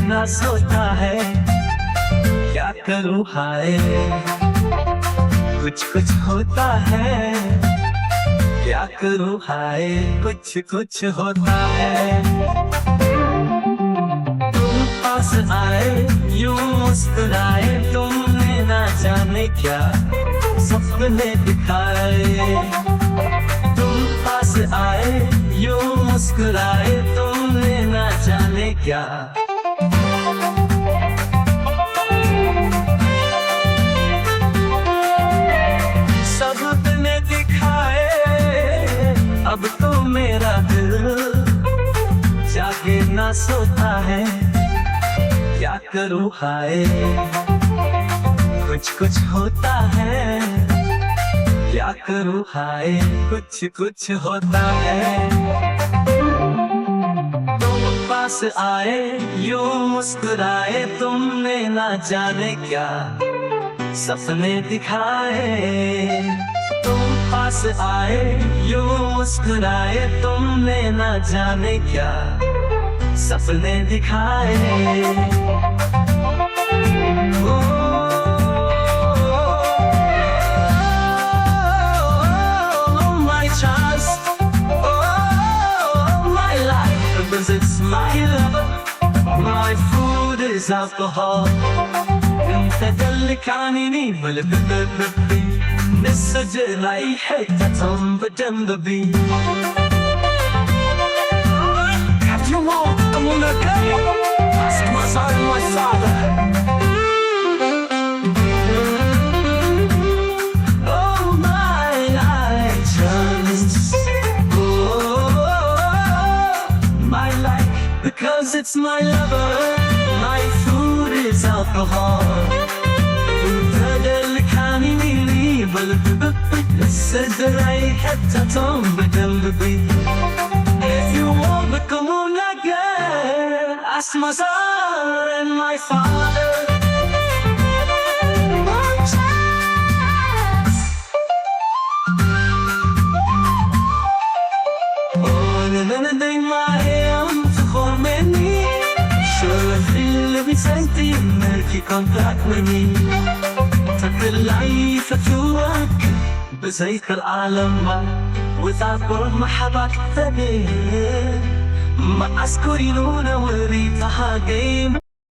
ना सोता है, क्या करूँ हाय। कुछ कुछ होता है, क्या करूँ हाय। कुछ कुछ होता है। तुम पास आए यूं मुस्कुराए, तुमने ना जाने क्या सपने दिखाए। तुम पास आए यूं मुस्कुराए, तुमने ना जाने क्या सपने दिखाए। अब तो मेरा दिल जागे ना सोता है, क्या करूँ हाय। कुछ कुछ होता है, क्या करूँ हाय। कुछ कुछ होता है। तुम पास आए यूं मुस्कुराए, तुमने ना जाने क्या सपने दिखाए। तुम पास आए यूं मुस्कुराए, तुमने ना जाने क्या सपने दिखाए। It's my love, my food is alcohol. انت دلكاني بالببببي، نسجل اي حتة تنب جنبي. If you want, I'm gonna get you. Ask my son, my father. Oh my license. Because it's my lover, my food is alcohol. تدلكاني بالبببي، الصدر أي حتة تنب جنبي. If you want me, come on again. Ask my son and my father. سنتي ملكي كونتاكت مني، تطلعي فتوك بزيت العالم وتعبر محبك تبي. ما أذكرينونا وريتها جيم